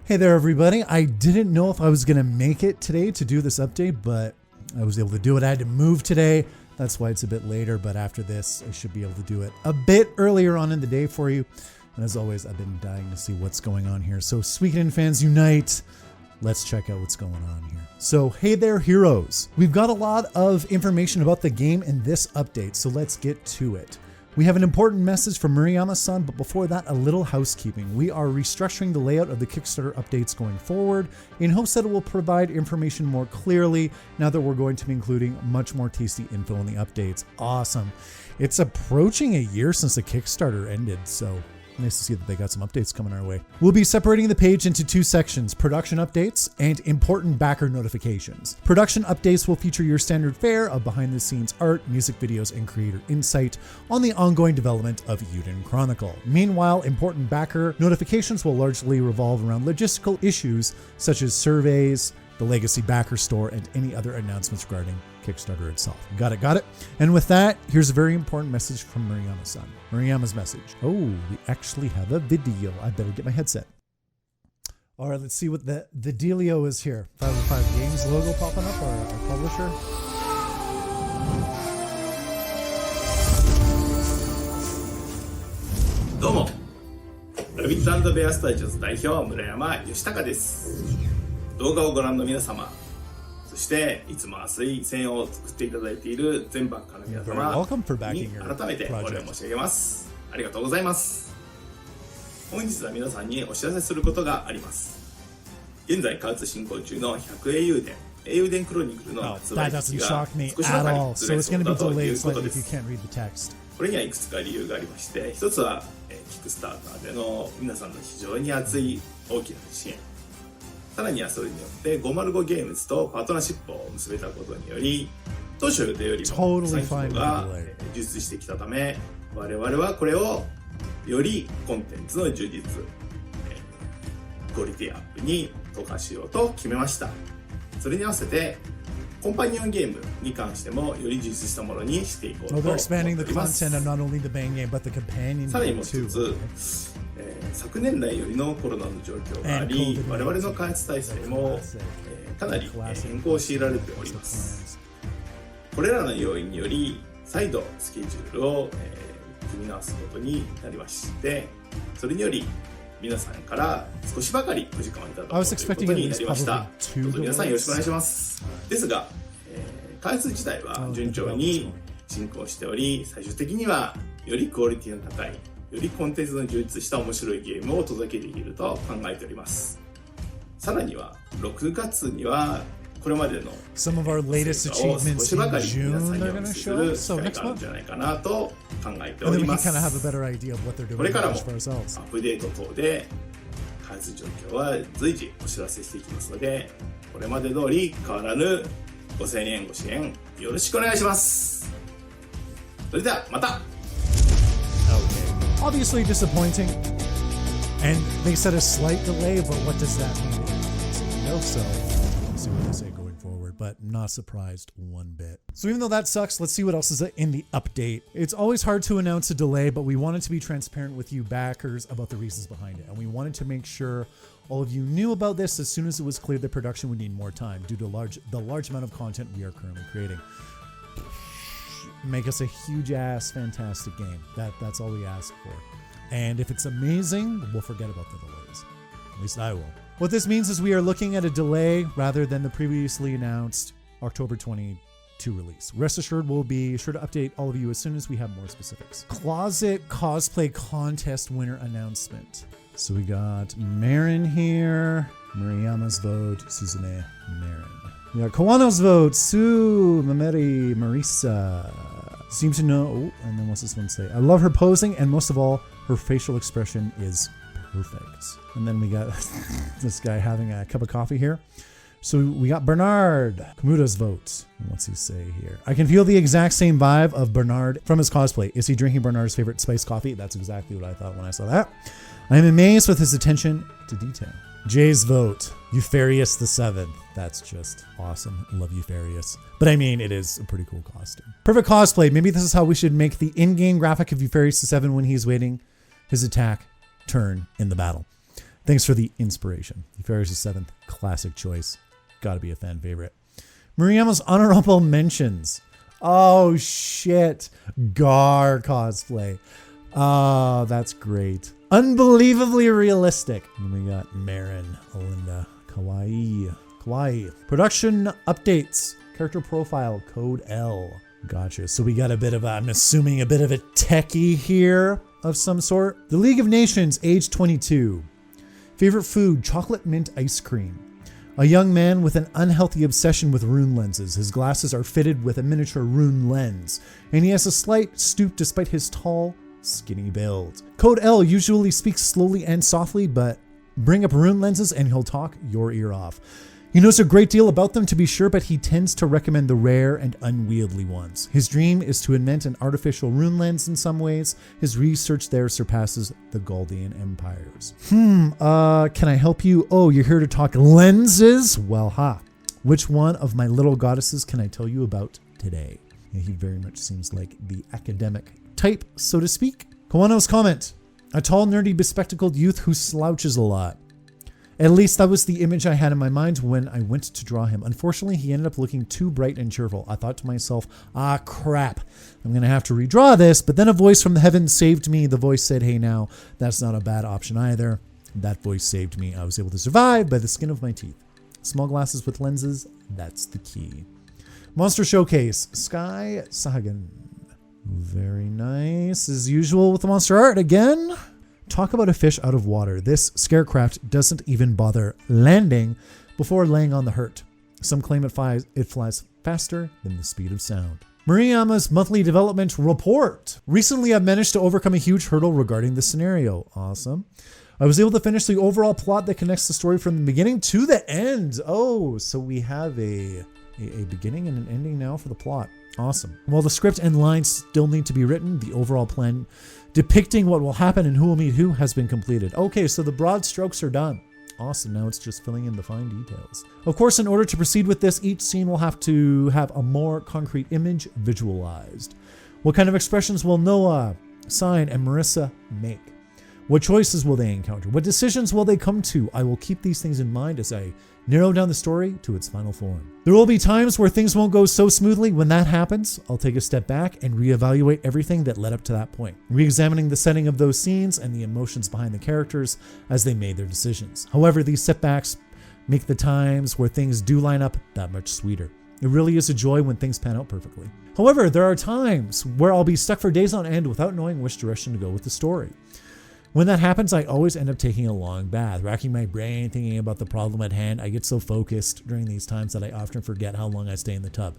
Hey there, everybody. I didn't know if I was going to make it today to do this update, but I was able to do it. I had to move today. That's why it's a bit later, but after this, I should be able to do it a bit earlier on in the day for you. And as always, I've been dying to see what's going on here. So Suikoden fans unite. Let's check out what's going on here. So hey there, heroes. We've got a lot of information about the game in this update, so let's get to it. We have an important message from Murayama-san, but before that, a little housekeeping. We are restructuring the layout of the Kickstarter updates going forward in hopes that it will provide information more clearly now that we're going to be including much more tasty info in the updates. Awesome. It's approaching a year since the Kickstarter ended, so nice to see that they got some updates coming our way. We'll be separating the page into two sections, production updates and important backer notifications. Production updates will feature your standard fare of behind the scenes art, music videos, and creator insight on the ongoing development of Eiyuden Chronicle. Meanwhile, important backer notifications will largely revolve around logistical issues such as surveys, the legacy backer store, and any other announcements regarding Kickstarter itself. Got it. And with that, here's a very important message from Murayama-san. Murayama's message. Oh, we actually have a video. I better get my headset. All right, let's see what the dealio is here. 505 Games logo popping up, our publisher. Domo. ラビット&ベアスタジオズ代表村山義孝です。動画をご覧の皆様、そしていつも熱い声援を作っていただいている全バッカーの皆様に改めてお礼を申し上げます。ありがとうございます。本日は皆さんにお知らせすることがあります。現在開発進行中の100英雄伝エイユデンクロニクルの発売日が少しばかりずれそうだということです。これにはいくつか理由がありまして、一つはキックスターターでの皆さんの非常に熱い大きな支援、さらにはそれによって505ゲームズとパートナーシップを結べたことにより、当初予定よりも産業が充実してきたため、我々はこれをよりコンテンツの充実、クオリティアップに投下しようと決めました。それに合わせてコンパニオンゲームに関してもより充実したものにしていこうと思っております。さらにもう一つ、昨年来よりのコロナの状況があり、我々の開発体制も、かなり変更を強いられております。これらの要因により再度スケジュールを、組み直すことになりまして、それにより皆さんから少しばかりお時間をいただくということになりました。どうぞ皆さんよろしくお願いします。ですが、開発自体は順調に進行しており、最終的にはよりクオリティの高い、よりコンテンツの充実した面白いゲームをお届けできると考えております。さらには6月にはこれまでの成果を少しばかり皆さんにお見せする機会があるんじゃないかなと考えております。これからもアップデート等で開発状況は随時お知らせしていきますので、これまで通り変わらぬ5000円ご支援よろしくお願いします。それではまた。Obviously disappointing, and they said a slight delay, but what does that mean? So we'll see what they say going forward, but not surprised one bit. So even though that sucks, let's see what else is in the update. It's always hard to announce a delay, but we wanted to be transparent with you backers about the reasons behind it, and we wanted to make sure all of you knew about this as soon as it was clear that production would need more time due to the large amount of content we are currently creating. Make us a huge ass fantastic game. That's all we ask for. And if it's amazing, we'll forget about the delays. At least I will. What this means is we are looking at a delay rather than the previously announced October 22 release. Rest assured, we'll be sure to update all of you as soon as we have more specifics. Closet cosplay contest winner announcement. So we got Marin here, Murayama's vote, Suzune, Marin. We got Kawano's vote, Sue, Mameri, Marisa. Seem to know, oh, and then what's this one say? I love her posing, and most of all, her facial expression is perfect. And then we got this guy having a cup of coffee here. So we got Bernard, Kamuta's vote. What's he say here? I can feel the exact same vibe of Bernard from his cosplay. Is he drinking Bernard's favorite spiced coffee? That's exactly what I thought when I saw that. I am amazed with his attention to detail. Jay's vote, Eupharius the 7th. That's just awesome. Love Eupharius. But I mean, it is a pretty cool costume. Perfect cosplay. Maybe this is how we should make the in-game graphic of Eupharius the 7th when he's waiting his attack turn in the battle. Thanks for the inspiration. The Fairies of Seventh, classic choice. Gotta be a fan favorite. Murayama's honorable mentions. Oh shit. Gar cosplay. Oh, that's great. Unbelievably realistic. And we got Marin, Alinda, Kawaii. Production updates. Character profile, code L. Gotcha. So we got a bit of, I'm assuming a bit of a techie here of some sort. The League of Nations, age 22. Favorite food, chocolate mint ice cream. A young man with an unhealthy obsession with rune lenses. His glasses are fitted with a miniature rune lens, and he has a slight stoop despite his tall, skinny build. Code L usually speaks slowly and softly, but bring up rune lenses and he'll talk your ear off. He knows a great deal about them to be sure, but he tends to recommend the rare and unwieldy ones. His dream is to invent an artificial rune lens in some ways. His research there surpasses the Galdian empires. Can I help you? Oh, you're here to talk lenses? Well, which one of my little goddesses can I tell you about today? Yeah, he very much seems like the academic type, so to speak. Kawano's comment. A tall, nerdy, bespectacled youth who slouches a lot. At least that was the image I had in my mind when I went to draw him. Unfortunately, he ended up looking too bright and cheerful. I thought to myself, crap, I'm going to have to redraw this. But then a voice from the heavens saved me. The voice said, hey, now, that's not a bad option either. That voice saved me. I was able to survive by the skin of my teeth. Small glasses with lenses, that's the key. Monster Showcase, Sky Sagan. Very nice. As usual with the monster art again. Talk about a fish out of water. This scarecraft doesn't even bother landing before laying on the hurt. Some claim it flies faster than the speed of sound. Murayama's monthly development report. Recently, I've managed to overcome a huge hurdle regarding the scenario. Awesome. I was able to finish the overall plot that connects the story from the beginning to the end. Oh, so we have a beginning and an ending now for the plot. Awesome. While the script and lines still need to be written, the overall plan depicting what will happen and who will meet who has been completed. Okay, so the broad strokes are done. Awesome, now it's just filling in the fine details. Of course, in order to proceed with this, each scene will have to have a more concrete image visualized. What kind of expressions will Noah, Sign, and Marissa make? What choices will they encounter? What decisions will they come to? I will keep these things in mind as I narrow down the story to its final form. There will be times where things won't go so smoothly. When that happens, I'll take a step back and reevaluate everything that led up to that point, re-examining the setting of those scenes and the emotions behind the characters as they made their decisions. However, these setbacks make the times where things do line up that much sweeter. It really is a joy when things pan out perfectly. However, there are times where I'll be stuck for days on end without knowing which direction to go with the story. When that happens, I always end up taking a long bath, racking my brain, thinking about the problem at hand. I get so focused during these times that I often forget how long I stay in the tub.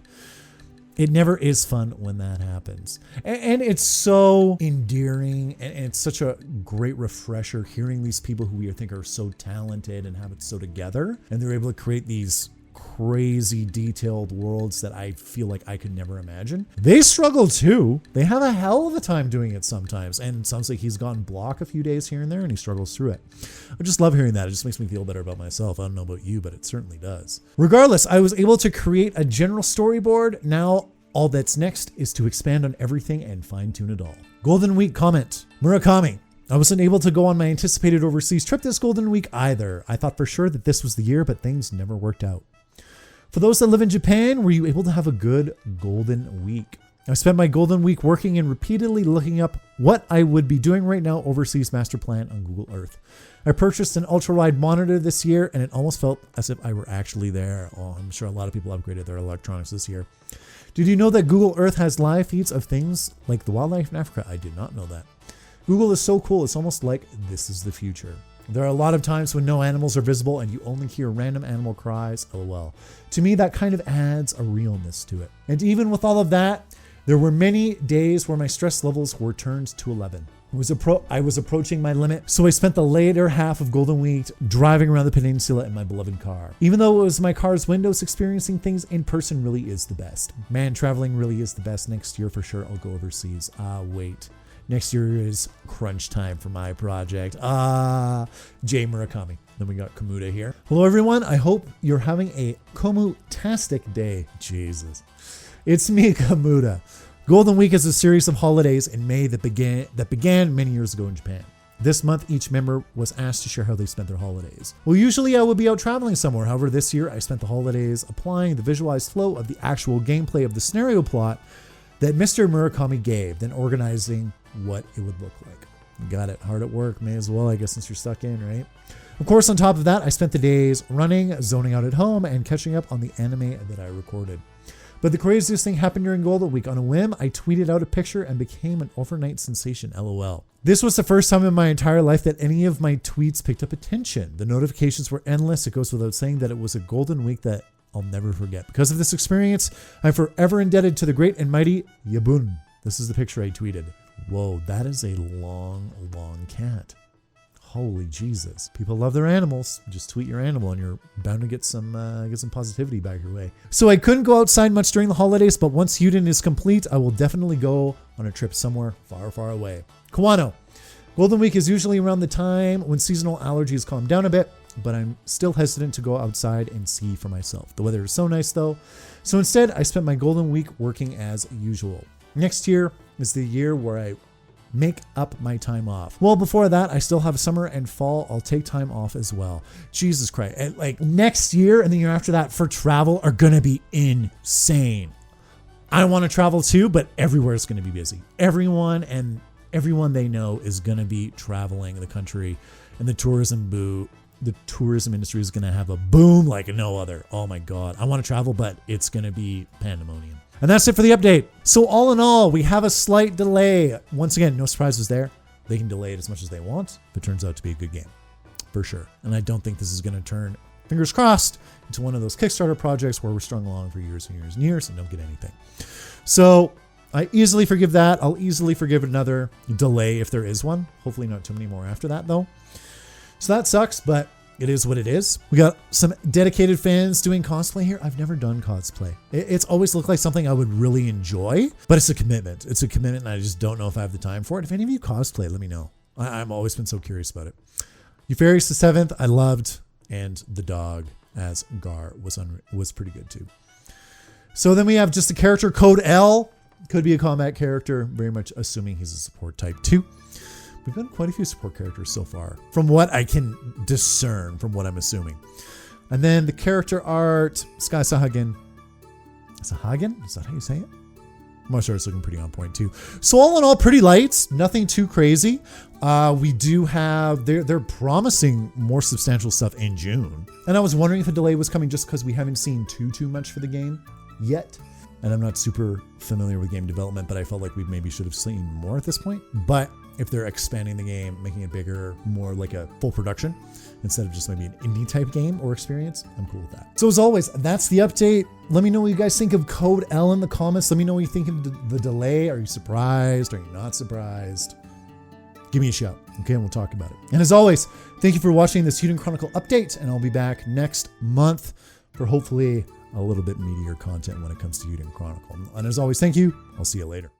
It never is fun when that happens. And it's so endearing, and it's such a great refresher hearing these people who we think are so talented and have it so together, and they're able to create these crazy detailed worlds that I feel like I could never imagine. They struggle too. They have a hell of a time doing it sometimes. And it sounds like he's gone block a few days here and there and he struggles through it. I just love hearing that. It just makes me feel better about myself. I don't know about you, but it certainly does. Regardless, I was able to create a general storyboard. Now all that's next is to expand on everything and fine tune it all. Golden Week comment. Murakami. I wasn't able to go on my anticipated overseas trip this Golden Week either. I thought for sure that this was the year, but things never worked out. For those that live in Japan, were you able to have a good Golden Week? I spent my Golden Week working and repeatedly looking up what I would be doing right now overseas master plan on Google Earth. I purchased an ultra-wide monitor this year and it almost felt as if I were actually there. Oh, I'm sure a lot of people upgraded their electronics this year. Did you know that Google Earth has live feeds of things like the wildlife in Africa? I did not know that. Google is so cool. It's almost like this is the future. There are a lot of times when no animals are visible and you only hear random animal cries. LOL. To me, that kind of adds a realness to it. And even with all of that, there were many days where my stress levels were turned to 11. I was approaching my limit, so I spent the later half of Golden Week driving around the peninsula in my beloved car. Even though it was my car's windows, experiencing things in person really is the best. Man, traveling really is the best. Next year for sure, I'll go overseas. Wait. Next year is crunch time for my project. Jay Murakami. Then we got Kamuda here. Hello, everyone. I hope you're having a Komu-tastic day. Jesus. It's me, Kamuda. Golden Week is a series of holidays in May that began many years ago in Japan. This month, each member was asked to share how they spent their holidays. Well, usually I would be out traveling somewhere. However, this year I spent the holidays applying the visualized flow of the actual gameplay of the scenario plot that Mr. Murakami gave, then organizing what it would look like. Got it. Hard at work. May as well, I guess, since you're stuck in, right? Of course, on top of that, I spent the days running, zoning out at home, and catching up on the anime that I recorded. But the craziest thing happened during Golden Week. On a whim, I tweeted out a picture and became an overnight sensation, LOL. This was the first time in my entire life that any of my tweets picked up attention. The notifications were endless. It goes without saying that it was a Golden Week that I'll never forget. Because of this experience, I'm forever indebted to the great and mighty Eiyuden. This is the picture I tweeted. Whoa, that is a long, long cat. Holy Jesus. People love their animals. Just tweet your animal and you're bound to get some positivity back your way. So I couldn't go outside much during the holidays, but once Eiyuden is complete, I will definitely go on a trip somewhere far, far away. Kawano. Golden Week is usually around the time when seasonal allergies calm down a bit, but I'm still hesitant to go outside and see for myself. The weather is so nice though. So instead, I spent my Golden Week working as usual. Next year is the year where I make up my time off. Well, before that, I still have summer and fall. I'll take time off as well. Jesus Christ. And like next year and the year after that for travel are going to be insane. I want to travel too, but everywhere is going to be busy. Everyone they know is going to be traveling the country, and the tourism industry is going to have a boom like no other. Oh my God. I want to travel, but it's going to be pandemonium. And that's it for the update. So all in all, we have a slight delay. Once again, no surprises there. They can delay it as much as they want, if it turns out to be a good game, for sure. And I don't think this is going to turn, fingers crossed, into one of those Kickstarter projects where we're strung along for years and years and years and don't get anything. So I easily forgive that. I'll easily forgive another delay if there is one. Hopefully not too many more after that though. So that sucks, but it is what it is. We got some dedicated fans doing cosplay here. I've never done cosplay. It's always looked like something I would really enjoy, but it's a commitment. It's a commitment and I just don't know if I have the time for it. If any of you cosplay, let me know. I've always been so curious about it. Eupharius the 7th, I loved, and the dog as Gar was pretty good too. So then we have just the character Code L. Could be a combat character, very much assuming he's a support type too. We've got quite a few support characters so far, from what I can discern, from what I'm assuming. And then the character art, Sky Sahagen. Sahagen? Is that how you say it? I'm not sure, it's looking pretty on point too. So all in all, pretty lights, nothing too crazy. We do have, they're promising more substantial stuff in June. And I was wondering if a delay was coming just because we haven't seen too much for the game yet. And I'm not super familiar with game development, but I felt like we maybe should have seen more at this point. But if they're expanding the game, making it bigger, more like a full production, instead of just maybe an indie type game or experience, I'm cool with that. So as always, that's the update. Let me know what you guys think of Code L in the comments. Let me know what you think of the delay. Are you surprised? Are you not surprised? Give me a shout, okay? And we'll talk about it. And as always, thank you for watching this Eiyuden Chronicle update, and I'll be back next month for hopefully a little bit meatier content when it comes to Eiyuden Chronicle. And as always, thank you. I'll see you later.